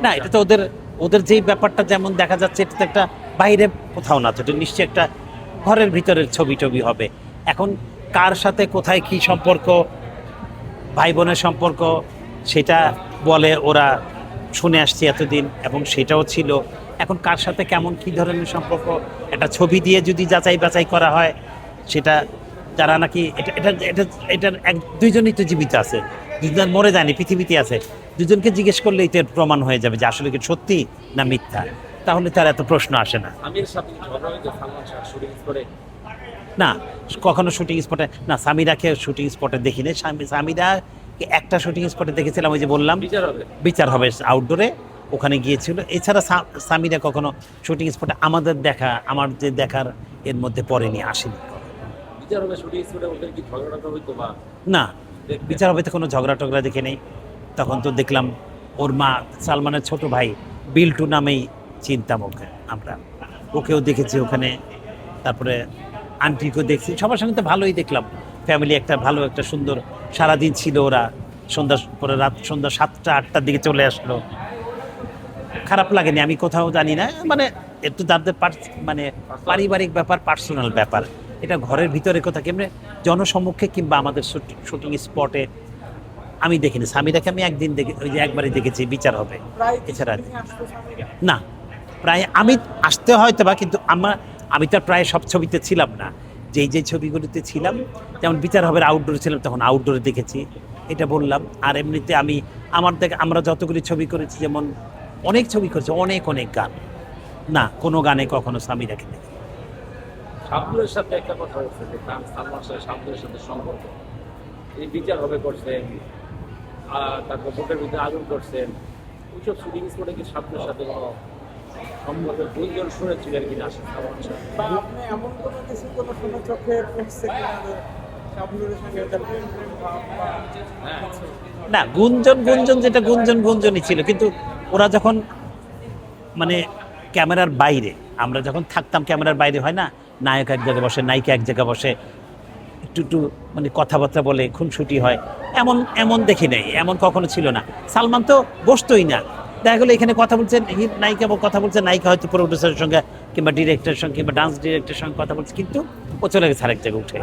না, এটা তো ওদের ওদের যেই ব্যাপারটা যেমন দেখা যাচ্ছে, এটা তো একটা বাইরে কোথাও না, তো এটা নিশ্চয়ই একটা ঘরের ভিতরের ছবি টবি হবে। এখন কার সাথে কোথায় কি সম্পর্ক, ভাই বোনের সম্পর্ক, সেটা বলে ওরা শুনে আসছি এতদিন, এবং সেটাও ছিল। এখন কার সাথে কেমন কি ধরনের সম্পর্ক, একটা ছবি দিয়ে যদি যাচাই বাছাই করা হয়, সেটা যারা নাকি এটা এটা এটা এটার এক দুইজনই তো জীবিত আছে, দুজন মরে যায়নি, পৃথিবীতে আছে। দুজনকে জিজ্ঞেস করলেই তো এর প্রমাণ হয়ে যাবে যে আসলে কি সত্যি না মিথ্যা। তাহলে তার এত প্রশ্ন আসে না। আমির সাথে ঝগড়া হয়েছে সালমান শাহ শুটিং করে। না, কখনো শুটিং স্পটে না, সামিরাকে শুটিং স্পটে দেখিনি। সামিরা একটা শুটিং স্পটে দেখেছিলাম, ওই যে বললাম বিচার হবে। বিচার হবে আউটডোরে, ওখানে গিয়েছিল। এছাড়া সামিরা কখনো শুটিং স্পটে আমাদের দেখা, আমার যে দেখার এর মধ্যে পড়েনি, আসেনি। বিচার হবে শুটিং করে, ওদের কি ঝগড়া হইতো বা না, দেখতে? বিচার হবে তো কোনো ঝগড়া টগড়া দেখে নেই। তখন তো দেখলাম ওর মা, সালমানের ছোট ভাই বিল্টু নামেই চিনতাম ওকে আমরা, ওকেও দেখেছি ওখানে। তারপরে আন্টিকেও দেখছি, সবার সঙ্গে তো ভালোই দেখলাম। ফ্যামিলি একটা ভালো একটা সুন্দর সারাদিন ছিল ওরা। সন্ধ্যা পরে রাত সন্ধ্যা 7টা 8টার দিকে চলে আসলো। খারাপ লাগেনি, আমি কোথাও জানি না, মানে একটু তাদের মানে পারিবারিক ব্যাপার, পার্সোনাল ব্যাপার। এটা ঘরের ভিতরে কোথাও কেমনে জনসম্মুখে কিংবা আমাদের শুটিং স্পটে আমি দেখিনি। সামিরাকে আমি একদিন দেখে, ওই যে একবারই দেখেছি বিচার হবে, এছাড়া না। প্রায় আমি আসতে হয়তো বা, কিন্তু আমি তো আর প্রায় সব ছবিতে ছিলাম না। যেই ছবিগুলিতে ছিলাম, যেমন বিচার হবে আউটডোরে ছিলাম, তখন আউটডোরে দেখেছি, এটা বললাম। আর এমনিতে আমি আমরা যতগুলি ছবি করেছি, যেমন অনেক ছবি করেছি, অনেক অনেক গান, না কোনো গানে কখনো সামিরাকে দেখি। শাবনুরের সাথে একটা কথা হচ্ছে যে সালমান শাহ শাবনুরের সাথে সম্পর্ক, এই বিচার হবে করছেন, তারপর বুকের ভিতরে আগুন করছেন, ওইসব শুটিং স্পটে কি শাবনুরের সাথে কোনো সম্পর্কের গুঞ্জন শুনেছিলেন কিনা সালমান শাহ? বা আপনি এমন কোনো কিছু কোনো চোখে পড়ছে কিনা যে শাবনূরের সঙ্গে তার প্রেম প্রেম ভাব বা হ্যাঁ। কিছু? না, গুঞ্জন যেটা গুঞ্জনই ছিল, কিন্তু ওরা যখন মানে ক্যামেরার বাইরে, আমরা যখন থাকতাম ক্যামেরার বাইরে, হয় না, নায়ক এক জায়গায় বসে, নায়িকা এক জায়গায় বসে, একটু একটু মানে কথাবার্তা বলে, খুনসুটি হয়, এমন এমন দেখি নাই, এমন কখনো ছিল না। সালমান তো বসতোই না, দেখা গেলো এখানে কথা বলছেন, নায়িকা কথা বলছে, নায়িকা হয়তো প্রোডিউসারের সঙ্গে কিংবা ডিরেক্টরের সঙ্গে কিংবা ডান্স ডিরেক্টরের সঙ্গে কথা বলছে, কিন্তু ও চলে গেছে আরেক জায়গায় উঠে,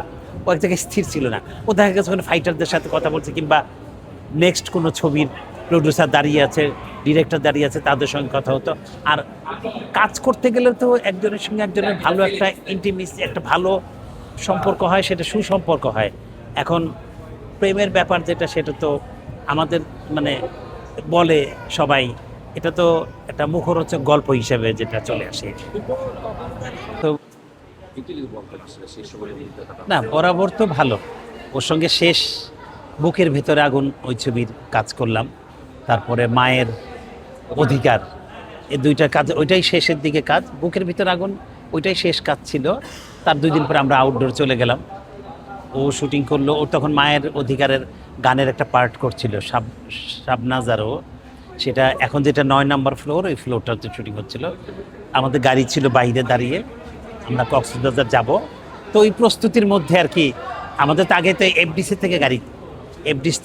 ও এক জায়গায় স্থির ছিল না। ও দেখা গেছে ওখানে ফাইটারদের সাথে কথা বলছে, কিংবা নেক্সট কোনো ছবির প্রডিউসার দাঁড়িয়ে আছে, ডিরেক্টর দাঁড়িয়ে আছে, তাদের সঙ্গে কথা হতো। আর কাজ করতে গেলে তো একজনের সঙ্গে একজনের ভালো একটা ইন্টিমেসি, একটা ভালো সম্পর্ক হয়, সেটা সুসম্পর্ক হয়। এখন প্রেমের ব্যাপার যেটা, সেটা তো আমাদের মানে বলে সবাই, এটা তো একটা মুখরোচক গল্প হিসেবে যেটা চলে আসে। তো একটু যদি বলতেন আসলে সেই সময়ের অভিজ্ঞতাটা। না, বরাবর তো ভালো। ওর সঙ্গে শেষ বুকের ভেতরে আগুন, ওই ছবির কাজ করলাম। তারপরে মায়ের অধিকার, এই দুইটা কাজ, ওইটাই শেষের দিকে কাজ। বুকের ভিতর আগুন ওইটাই শেষ কাজ ছিল। তার 2 দিন পরে আমরা আউটডোর চলে গেলাম, ও শুটিং করলো। ও তখন মায়ের অধিকারের গানের একটা পার্ট করছিল, শাবনাজারও, সেটা এখন যেটা 9 নম্বর ফ্লোর, ওই ফ্লোরটাতে শুটিং হচ্ছিল। আমাদের গাড়ি ছিল বাইরে দাঁড়িয়ে, আমরা কক্সবাজার যাব। তো ওই প্রস্তুতির মধ্যে আর কি, আমাদের তো আগে তো এফডিসি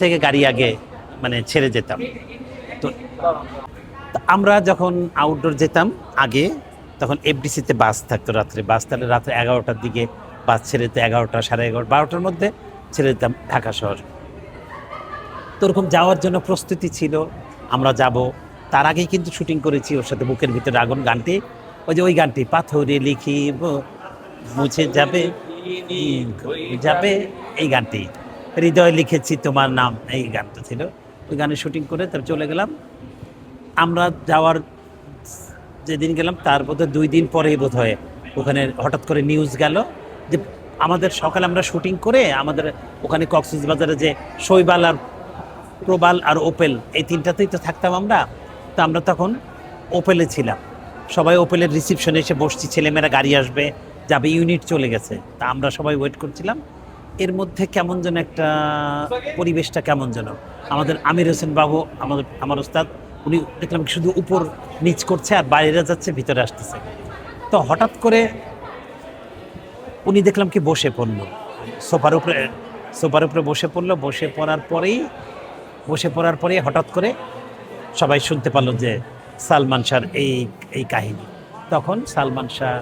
থেকে গাড়ি আগে মানে ছেড়ে যেতাম। তো আমরা যখন আউটডোর যেতাম আগে, তখন এফডিসিতে বাস থাকতো রাত্রে, বাস তাহলে রাত্রে 11টার দিকে বাস ছেড়ে দিতে, 11টা, 11:30, 12টার মধ্যে ছেড়ে দিতাম ঢাকা শহর। তো ওরকম যাওয়ার জন্য প্রস্তুতি ছিল, আমরা যাব। তার আগেই কিন্তু শুটিং করেছি ওর সাথে বুকের ভিতরে আগুন গানটি, ওই গানটি, পাথরে লিখিব মুছে যাবে যাবে, এই গানটি, হৃদয় লিখেছি তোমার নাম, এই গানটা ছিল। ওই গানের শুটিং করে তারপর চলে গেলাম। আমরা যাওয়ার যেদিন গেলাম, তার বোধহয় 2 দিন পরেই বোধহয় ওখানে হঠাৎ করে নিউজ গেল যে আমাদের সকালে আমরা শুটিং করে আমাদের ওখানে কক্সবাজারে যে শৈবাল আর প্রবাল আর ওপেল, এই 3টাতেই তো থাকতাম আমরা। তো আমরা তখন ওপেলে ছিলাম, সবাই ওপেলের রিসিপশনে এসে বসছি, ছেলেমেয়েরা গাড়ি আসবে যাবে, ইউনিট চলে গেছে। তা আমরা সবাই ওয়েট করছিলাম। এর মধ্যে কেমন যেন একটা পরিবেশটা কেমন যেন, আমাদের আমির হোসেন বাবু, আমার ওস্তাদ, উনি দেখলাম শুধু উপর নিচ করছে আর বাইরে যাচ্ছে, ভিতরে আসতেছে। তো হঠাৎ করে উনি দেখলাম কি বসে পড়লো সোফার উপরে বসে পড়লো। বসে পড়ার পরেই হঠাৎ করে সবাই শুনতে পারলো যে সালমান শাহর এই এই কাহিনী। তখন সালমান শাহ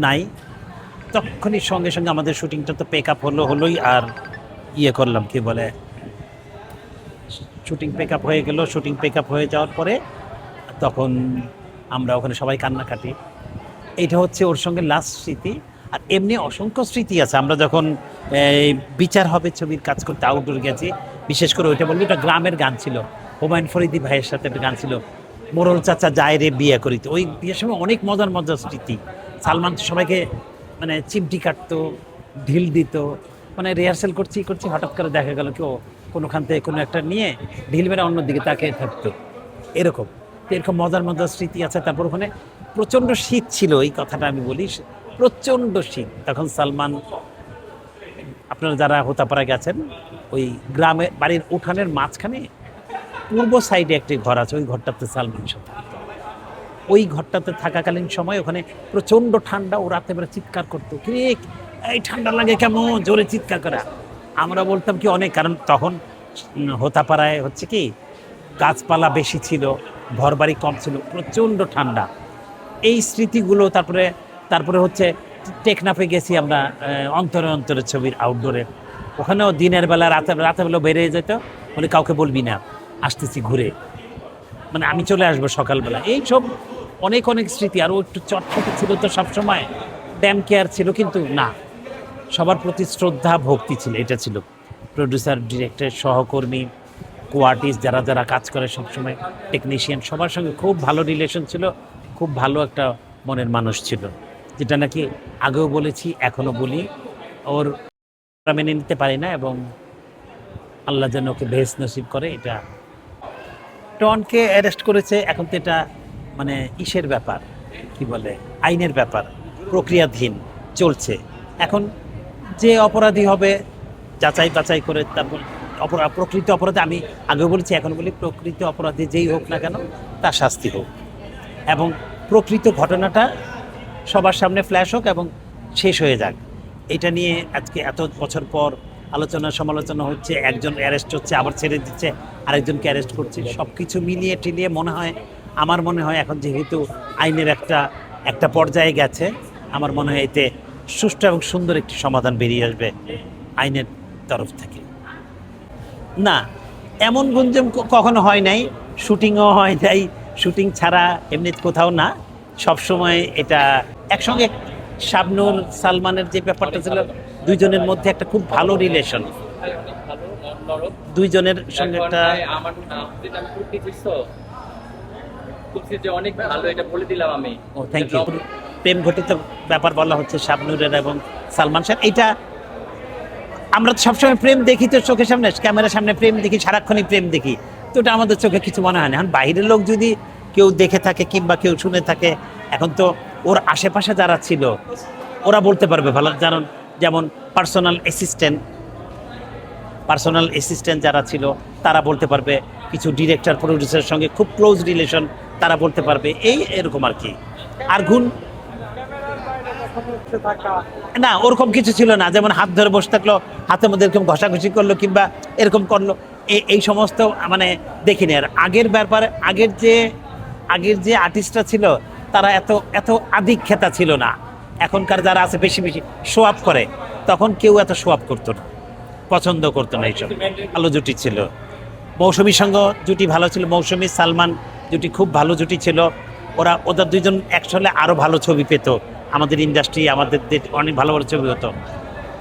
নাই, তখনই সঙ্গে সঙ্গে আমাদের শুটিংটা তো পেক আপ হলোই, আর ইয়ে করলাম কি বলে, শুটিং পেক আপ হয়ে গেল। শুটিং পেক আপ হয়ে যাওয়ার পরে তখন আমরা ওখানে সবাই কান্নাকাটি। এইটা হচ্ছে ওর সঙ্গে লাস্ট স্মৃতি। আর এমনি অসংখ্য স্মৃতি আছে। আমরা যখন এই বিচার হবে ছবির কাজ করতে আউটডোর গেছি, বিশেষ করে ওইটা বলবো, এটা গ্রামের গান ছিল, হুমায়ুন ফরিদি ভাইয়ের সাথে একটা গান ছিল, মোরল চাচা যায় রে বিয়ে করিতে। ওই বিয়ের সময় অনেক মজার মজার স্মৃতি। সালমান সবাইকে মানে চিমটি কাটতো, ঢিল দিত, মানে রিহার্সেল করছি হঠাৎ করে দেখা গেল কেউ কোনোখান থেকে কোনো একটা নিয়ে ঢিল মেরে অন্যদিকে তাকিয়ে থাকতো, এরকম। তো এরকম মজার মজার স্মৃতি আছে। তারপর ওখানে প্রচণ্ড শীত ছিল, এই কথাটা আমি বলি, প্রচণ্ড শীত। তখন সালমান, আপনারা যারা হোতাপাড়া গেছেন, ওই গ্রামে বাড়ির উঠানের মাঝখানে পূর্ব সাইডে একটি ঘর আছে, ওই ঘরটাতে সালমান শাহ থাকতো। ওই ঘরটাতে থাকাকালীন সময় ওখানে প্রচণ্ড ঠান্ডা, ও রাতে বেলা চিৎকার করতো, কি এই ঠান্ডা লাগে কেমন, জোরে চিৎকার করা। আমরা বলতাম কি অনেক, কারণ তখন হোতাপাড়ায় হচ্ছে কি গাছপালা বেশি ছিল, ঘরবাড়ি কম ছিল, প্রচণ্ড ঠান্ডা। এই স্মৃতিগুলো, তারপরে হচ্ছে টেকনাফে গেছি আমরা, অন্তরে ছবির আউটডোরে। ওখানেও দিনের বেলা রাতের বেলা বেরিয়ে যেত, বলে কাউকে বলবি না, আসতেছি ঘুরে, মানে আমি চলে আসবো সকালবেলা। এইসব অনেক স্মৃতি। আর ও একটু চটপটে ছিল তো সবসময়, ড্যাম কেয়ার ছিল, কিন্তু না, সবার প্রতি শ্রদ্ধা ভক্তি ছিল, এটা ছিল। প্রডিউসার, ডিরেক্টর, সহকর্মী, কোয়ার্টিস্ট যারা কাজ করে সবসময়, টেকনিশিয়ান, সবার সঙ্গে খুব ভালো রিলেশন ছিল, খুব ভালো একটা মনের মানুষ ছিল, যেটা নাকি আগেও বলেছি, এখনও বলি। ওর মেনে নিতে পারি না, এবং আল্লাহ যেন ওকে বেহেশত নসিব করে। এটা টনকে অ্যারেস্ট করেছে, এখন তো এটা মানে ইসের ব্যাপার, কি বলে, আইনের ব্যাপার, প্রক্রিয়াধীন চলছে। এখন যে অপরাধী হবে যাচাই বাছাই করে, তারপর প্রকৃত অপরাধী, আমি আগেও বলেছি এখন বলি, প্রকৃত অপরাধী যেই হোক না কেন তার শাস্তি হোক, এবং প্রকৃত ঘটনাটা সবার সামনে ফ্ল্যাশ হোক এবং শেষ হয়ে যাক। এটা নিয়ে আজকে এত বছর পর আলোচনা সমালোচনা হচ্ছে, একজন অ্যারেস্ট হচ্ছে, আবার ছেড়ে দিচ্ছে, আরেকজনকে অ্যারেস্ট করছে। সব কিছু মিলিয়ে টিলিয়ে আমার মনে হয় এখন যেহেতু আইনের একটা পর্যায়ে গেছে, আমার মনে হয় এতে সুষ্ঠু এবং সুন্দর একটি সমাধান বেরিয়ে আসবে আইনের তরফ থেকে। না, এমন গুঞ্জন কখনো হয় নাই, শুটিংও হয় নাই, শুটিং ছাড়া এমনি কোথাও না, সবসময় এটা একসঙ্গে। শাবনূর সালমানের যে ব্যাপারটা ছিল, দুইজনের মধ্যে একটা খুব ভালো রিলেশন, দুইজনের সঙ্গে একটা অনেক ভালো, এটা বলে দিলাম আমি। ও থ্যাংক ইউ। প্রেম ঘটিত ব্যাপার বলা হচ্ছে শাবনূরের এবং সালমান শাহ। এইটা আমরা তো সবসময় প্রেম দেখি তো চোখের সামনে, ক্যামেরার সামনে প্রেম দেখি, সারাক্ষণই প্রেম দেখি, তো এটা আমাদের চোখে কিছু মনে হয় না। এখন বাইরের লোক যদি কেউ দেখে থাকে কিংবা কেউ শুনে থাকে, এখন তো ওর আশেপাশে যারা ছিল ওরা বলতে পারবে ভালো, যেমন পার্সোনাল অ্যাসিস্ট্যান্ট যারা ছিল তারা বলতে পারবে, কিছু ডিরেক্টর প্রডিউসারের সঙ্গে খুব ক্লোজ রিলেশন তারা বলতে পারবে, এরকম আর কি। আর না, ওরকম কিছু ছিল না, যেমন হাত ধরে বসে থাকলো, হাতের মধ্যে এরকম ঘষাঘষি করলো কিংবা এরকম করলো, এই সমস্ত মানে দেখিনি। আর আগের ব্যাপারে আগের যে আর্টিস্টরা ছিল তারা এত আধিক্যতা ছিল না। এখনকার যারা আছে বেশি শো আপ করে, তখন কেউ এত শো আপ করতো না, পছন্দ করতো না। এইসব ভালো জুটি ছিল। মৌসুমীর সঙ্গে জুটি ভালো ছিল, মৌসুমী সালমান জুটি খুব ভালো জুটি ছিল। ওদের দুইজন একসঙ্গে আরও ভালো ছবি পেত, আমাদের ইন্ডাস্ট্রি, আমাদের অনেক ভালো ভালো ছবি হতো।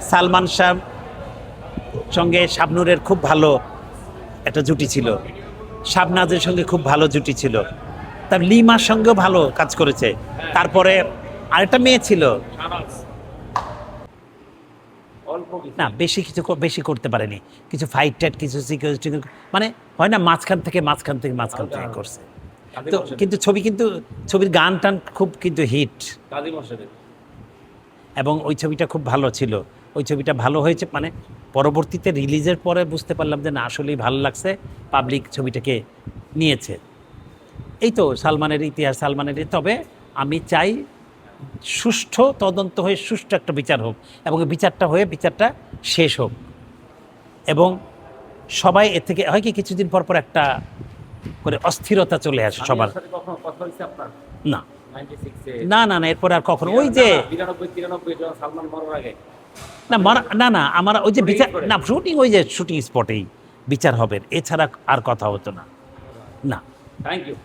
সালমান শাহ সঙ্গে শাবনূরের খুব ভালো একটা জুটি ছিল, শাবনাজের সঙ্গে খুব ভালো জুটি ছিল, তার লিমার সঙ্গেও ভালো কাজ করেছে। তারপরে আরেকটা মেয়ে ছিল, না বেশি করতে পারেনি, কিছু ফাইট টাইট, কিছু সিকিউরিটি, মানে হয় না মাঝখান থেকে করছে। তো কিন্তু ছবির গান টান খুব কিন্তু হিট, এবং ওই ছবিটা খুব ভালো ছিল। ওই ছবিটা ভালো হয়েছে, মানে পরবর্তীতে রিলিজের পরে বুঝতে পারলাম যে না, আসলেই ভালো লাগছে, পাবলিক ছবিটাকে নিয়েছে। এই তো সালমানের ইতিহাস, তবে আমি চাই সুষ্ঠু তদন্ত হয়ে সুষ্ঠু একটা বিচার হোক, এবং বিচারটা শেষ হোক, এবং সবাই এর থেকে হয় কি কিছুদিন পর একটা করে অস্থিরতা চলে আসে সবার। সাথে কখনো কথা হয়েছে আপনার না 96-এ? না না না এরপর আর কখনো ওই যে 92-93 যখন সালমান মরার আগে না না না আমার ওই যে Shooting বিচার spot-এ? না শুটিং ওই যে শুটিং স্পটেই বিচার হবে, এছাড়া আর কথা হতো না। না থ্যাংক ইউ